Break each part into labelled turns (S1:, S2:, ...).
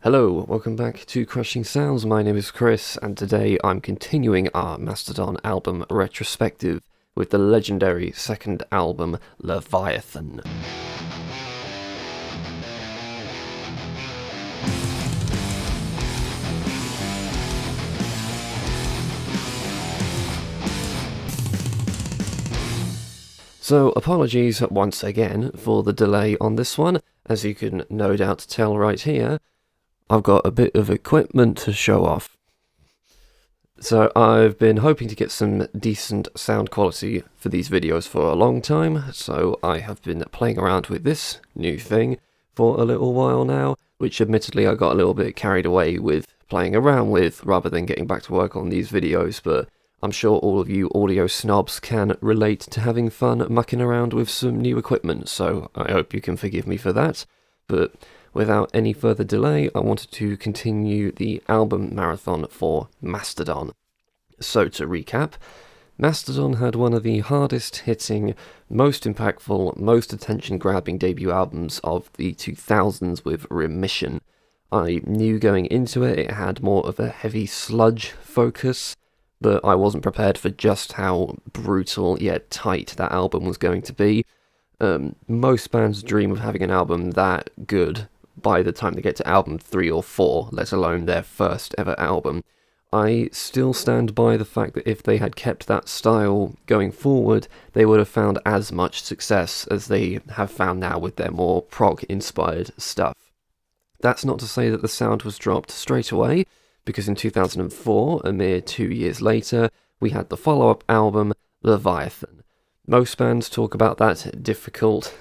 S1: Hello, welcome back to Crushing Sounds. My name is Chris, and today I'm continuing our Mastodon album retrospective with the legendary second album, Leviathan. So, apologies once again for the delay on this one. As you can no doubt tell right here, I've got a bit of equipment to show off. So I've been hoping to get some decent sound quality for these videos for a long time, so I have been playing around with this new thing for a little while now, which admittedly I got a little bit carried away with playing around with rather than getting back to work on these videos, but I'm sure all of you audio snobs can relate to having fun mucking around with some new equipment, so I hope you can forgive me for that. But without any further delay, I wanted to continue the album marathon for Mastodon. So to recap, Mastodon had one of the hardest hitting, most impactful, most attention-grabbing debut albums of the 2000s with Remission. I knew going into it it had more of a heavy sludge focus, but I wasn't prepared for just how brutal yet tight that album was going to be. Most bands dream of having an album that good by the time they get to album 3 or 4, let alone their first ever album. I still stand by the fact that if they had kept that style going forward, they would have found as much success as they have found now with their more prog-inspired stuff. That's not to say that the sound was dropped straight away, because in 2004, a mere 2 years later, we had the follow-up album, Leviathan. Most bands talk about that difficult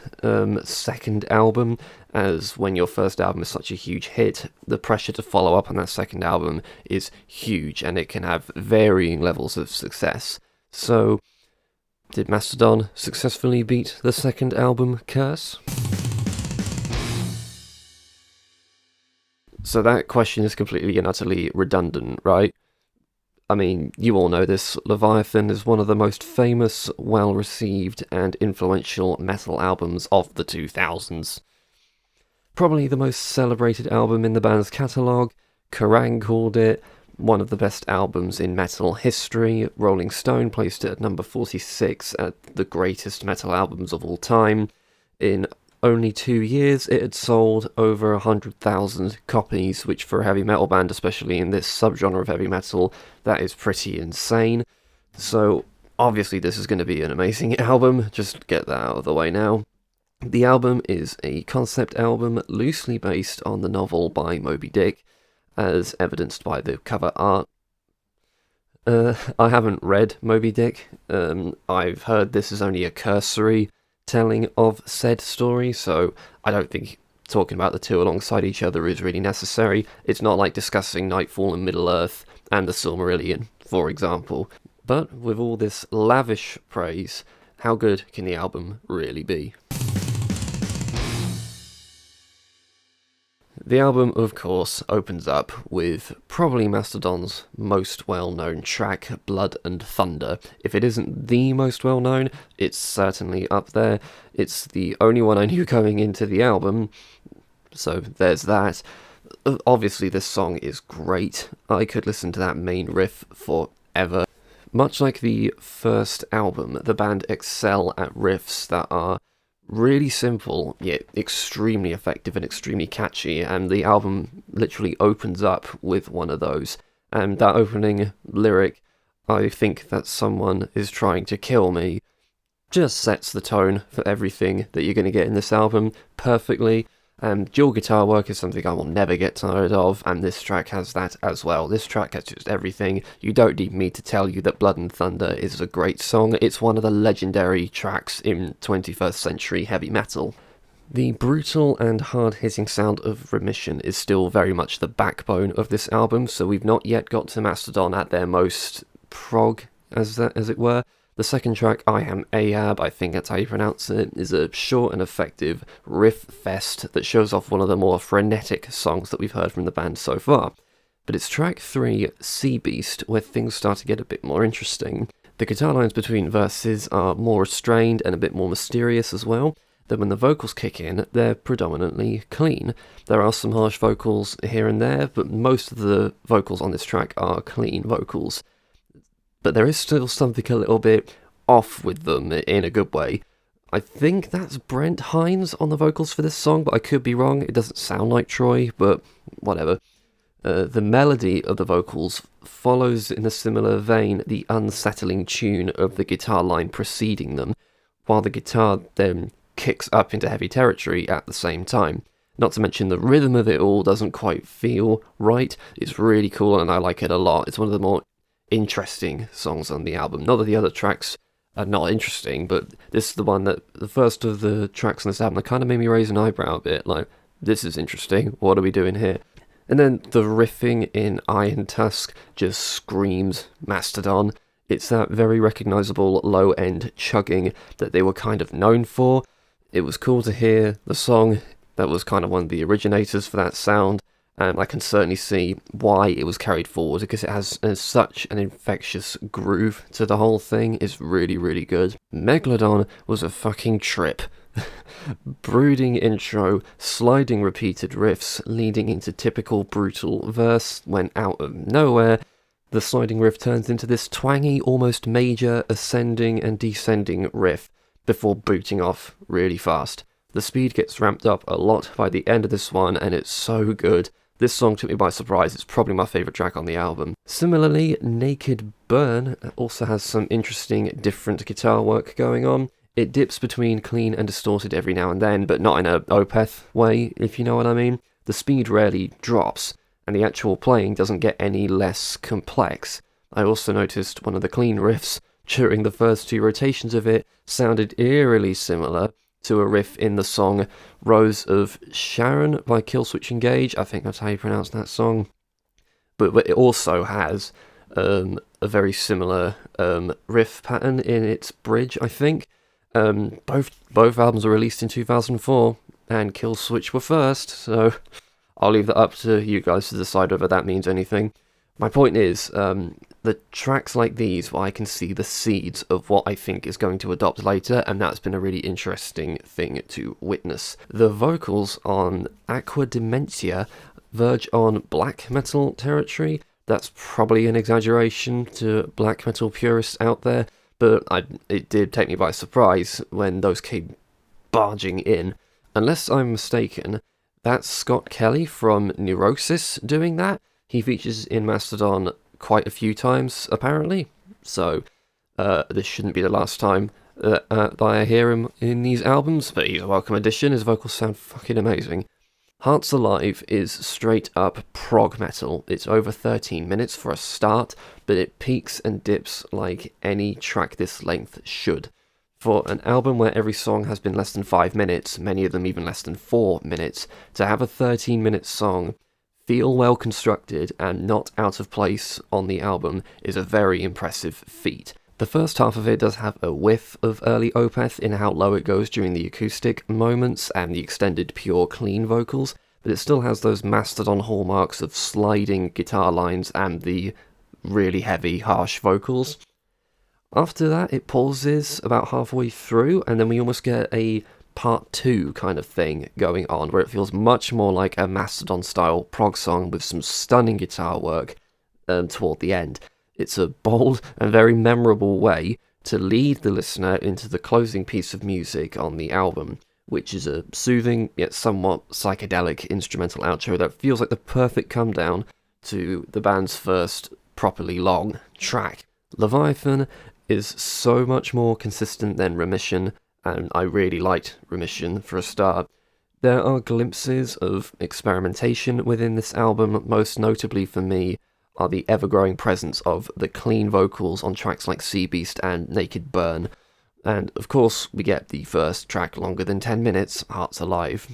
S1: second album, as when your first album is such a huge hit, the pressure to follow up on that second album is huge, and it can have varying levels of success. So, did Mastodon successfully beat the second album curse? So that question is completely and utterly redundant, right? I mean, you all know this, Leviathan is one of the most famous, well-received, and influential metal albums of the 2000s. Probably the most celebrated album in the band's catalogue. Kerrang called it one of the best albums in metal history. Rolling Stone placed it at number 46 at the greatest metal albums of all time. In only 2 years, it had sold over 100,000 copies, which for a heavy metal band, especially in this subgenre of heavy metal, that is pretty insane. So, obviously this is going to be an amazing album, just get that out of the way now. The album is a concept album loosely based on the novel by Moby Dick, as evidenced by the cover art. I haven't read Moby Dick. I've heard this is only a cursory telling of said story, so I don't think talking about the two alongside each other is really necessary. It's not like discussing Nightfall and Middle-earth and the Silmarillion, for example. But with all this lavish praise, how good can the album really be? The album, of course, opens up with probably Mastodon's most well-known track, Blood and Thunder. If it isn't the most well-known, it's certainly up there. It's the only one I knew going into the album, so there's that. Obviously, this song is great. I could listen to that main riff forever. Much like the first album, the band excel at riffs that are really simple, yet extremely effective and extremely catchy, and the album literally opens up with one of those. And that opening lyric, "I think that someone is trying to kill me," just sets the tone for everything that you're going to get in this album perfectly. And dual guitar work is something I will never get tired of, and this track has that as well. This track has just everything. You don't need me to tell you that Blood and Thunder is a great song. It's one of the legendary tracks in 21st century heavy metal. The brutal and hard-hitting sound of Remission is still very much the backbone of this album, so we've not yet got to Mastodon at their most prog, as it were. The second track, I Am Ahab, I think that's how you pronounce it, is a short and effective riff fest that shows off one of the more frenetic songs that we've heard from the band so far. But it's track 3, Sea Beast, where things start to get a bit more interesting. The guitar lines between verses are more restrained and a bit more mysterious as well. then when the vocals kick in, they're predominantly clean. There are some harsh vocals here and there, but most of the vocals on this track are clean vocals. But there is still something a little bit off with them in a good way. I think that's Brent Hines on the vocals for this song, but I could be wrong. It doesn't sound like Troy, but whatever. The melody of the vocals follows in a similar vein the unsettling tune of the guitar line preceding them, while the guitar then kicks up into heavy territory at the same time. Not to mention the rhythm of it all doesn't quite feel right. It's really cool and I like it a lot. It's one of the more interesting songs on the album. Not that the other tracks are not interesting, but this is the one that, the first of the tracks on this album, that kind of made me raise an eyebrow a bit, like, this is interesting, what are we doing here? And then the riffing in Iron Tusk just screams Mastodon. It's that very recognisable low-end chugging that they were kind of known for. It was cool to hear the song that was kind of one of the originators for that sound, and I can certainly see why it was carried forward, because it has such an infectious groove to the whole thing. It's really, really good. Megalodon was a fucking trip. Brooding intro, sliding repeated riffs, leading into typical brutal verse, when out of nowhere, the sliding riff turns into this twangy, almost major ascending and descending riff, before booting off really fast. The speed gets ramped up a lot by the end of this one, and it's so good. This song took me by surprise. It's probably my favourite track on the album. Similarly, Naked Burn also has some interesting different guitar work going on. It dips between clean and distorted every now and then, but not in a Opeth way, if you know what I mean. The speed rarely drops, and the actual playing doesn't get any less complex. I also noticed one of the clean riffs during the first two rotations of it sounded eerily similar to a riff in the song Rose of Sharon by Killswitch Engage. I think that's how you pronounce that song. But it also has a very similar riff pattern in its bridge, I think. Both albums were released in 2004, and Killswitch were first, so I'll leave that up to you guys to decide whether that means anything. My point is, the tracks like these, I can see the seeds of what I think is going to adopt later, and that's been a really interesting thing to witness. The vocals on Aqua Dementia verge on black metal territory. That's probably an exaggeration to black metal purists out there, but it did take me by surprise when those came barging in. Unless I'm mistaken, that's Scott Kelly from Neurosis doing that. He features in Mastodon quite a few times, apparently, so this shouldn't be the last time that I hear him in these albums, but he's a welcome addition. His vocals sound fucking amazing. Hearts Alive is straight up prog metal. It's over 13 minutes for a start, but it peaks and dips like any track this length should. For an album where every song has been less than 5 minutes, many of them even less than 4 minutes, to have a 13-minute song feel well constructed and not out of place on the album is a very impressive feat. The first half of it does have a whiff of early Opeth in how low it goes during the acoustic moments and the extended pure clean vocals, but it still has those Mastodon hallmarks of sliding guitar lines and the really heavy, harsh vocals. After that, it pauses about halfway through, and then we almost get a part 2 kind of thing going on, where it feels much more like a Mastodon-style prog song with some stunning guitar work toward the end. It's a bold and very memorable way to lead the listener into the closing piece of music on the album, which is a soothing yet somewhat psychedelic instrumental outro that feels like the perfect come down to the band's first properly long track. Leviathan is so much more consistent than Remission, and I really liked Remission for a start. There are glimpses of experimentation within this album, most notably for me are the ever-growing presence of the clean vocals on tracks like Sea Beast and Naked Burn, and of course we get the first track longer than 10 minutes, Hearts Alive.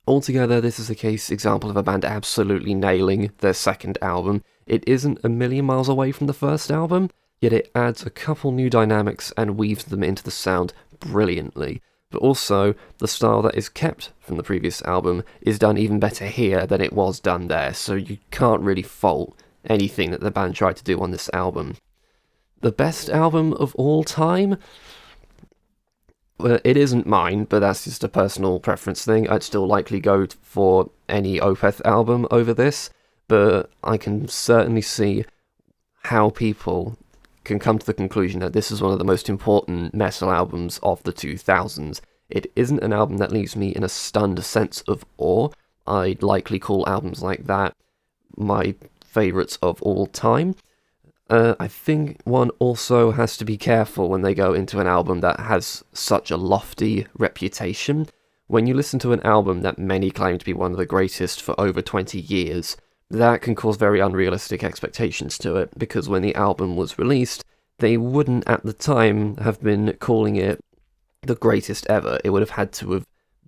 S1: Altogether, this is a case example of a band absolutely nailing their second album. It isn't a million miles away from the first album, yet it adds a couple new dynamics and weaves them into the sound brilliantly. But also, the style that is kept from the previous album is done even better here than it was done there, so you can't really fault anything that the band tried to do on this album. The best album of all time? Well, it isn't mine, but that's just a personal preference thing. I'd still likely go for any Opeth album over this, but I can certainly see how people can come to the conclusion that this is one of the most important metal albums of the 2000s. It isn't an album that leaves me in a stunned sense of awe. I'd likely call albums like that my favourites of all time. I think one also has to be careful when they go into an album that has such a lofty reputation. When you listen to an album that many claim to be one of the greatest for over 20 years, that can cause very unrealistic expectations to it, because when the album was released, they wouldn't at the time have been calling it the greatest ever. It would have had to have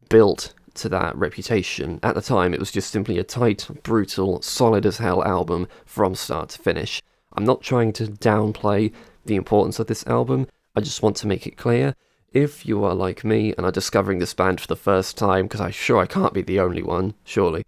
S1: built to that reputation. At the time, it was just simply a tight, brutal, solid as hell album from start to finish. I'm not trying to downplay the importance of this album, I just want to make it clear, if you are like me and are discovering this band for the first time, because I'm sure I can't be the only one, surely,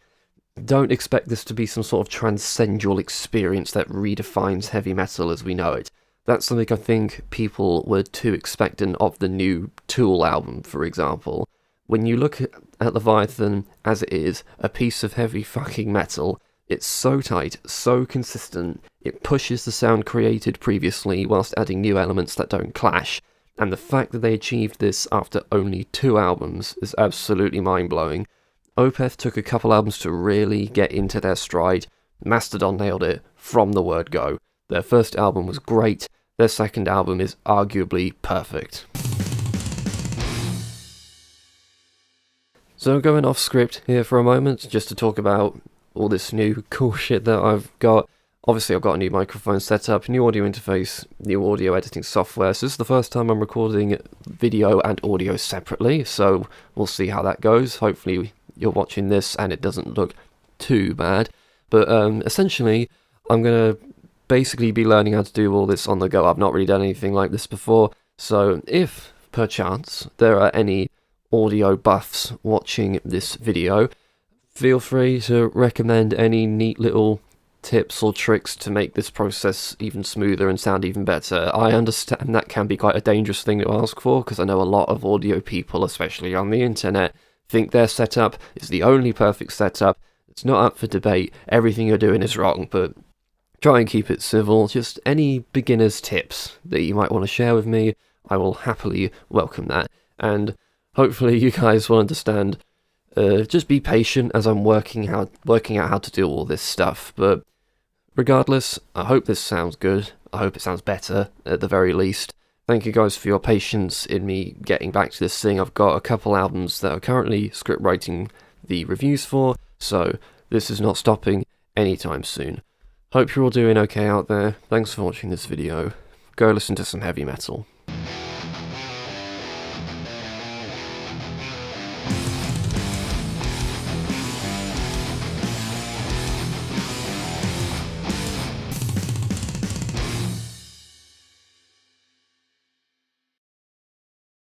S1: don't expect this to be some sort of transcendental experience that redefines heavy metal as we know it. That's something I think people were too expectant of the new Tool album, for example. When you look at Leviathan as it is, a piece of heavy fucking metal, it's so tight, so consistent, it pushes the sound created previously whilst adding new elements that don't clash, and the fact that they achieved this after only 2 albums is absolutely mind-blowing. Opeth took a couple albums to really get into their stride. Mastodon nailed it from the word go. Their first album was great, their second album is arguably perfect. So going off script here for a moment, just to talk about all this new cool shit that I've got. Obviously I've got a new microphone set up, new audio interface, new audio editing software, so this is the first time I'm recording video and audio separately, so we'll see how that goes. Hopefully you're watching this and it doesn't look too bad, but essentially I'm going to basically be learning how to do all this on the go. I've not really done anything like this before, so if perchance there are any audio buffs watching this video, feel free to recommend any neat little tips or tricks to make this process even smoother and sound even better. I understand that can be quite a dangerous thing to ask for, because I know a lot of audio people, especially on the internet, think their setup is the only perfect setup. It's not up for debate, everything you're doing is wrong, but try and keep it civil. Just any beginner's tips that you might want to share with me, I will happily welcome that. And hopefully you guys will understand. Just be patient as I'm working out how to do all this stuff, but regardless, I hope this sounds good. I hope it sounds better, at the very least. Thank you guys for your patience in me getting back to this thing. I've got a couple albums that I'm currently script writing the reviews for, so this is not stopping anytime soon. Hope you're all doing okay out there. Thanks for watching this video. Go listen to some heavy metal.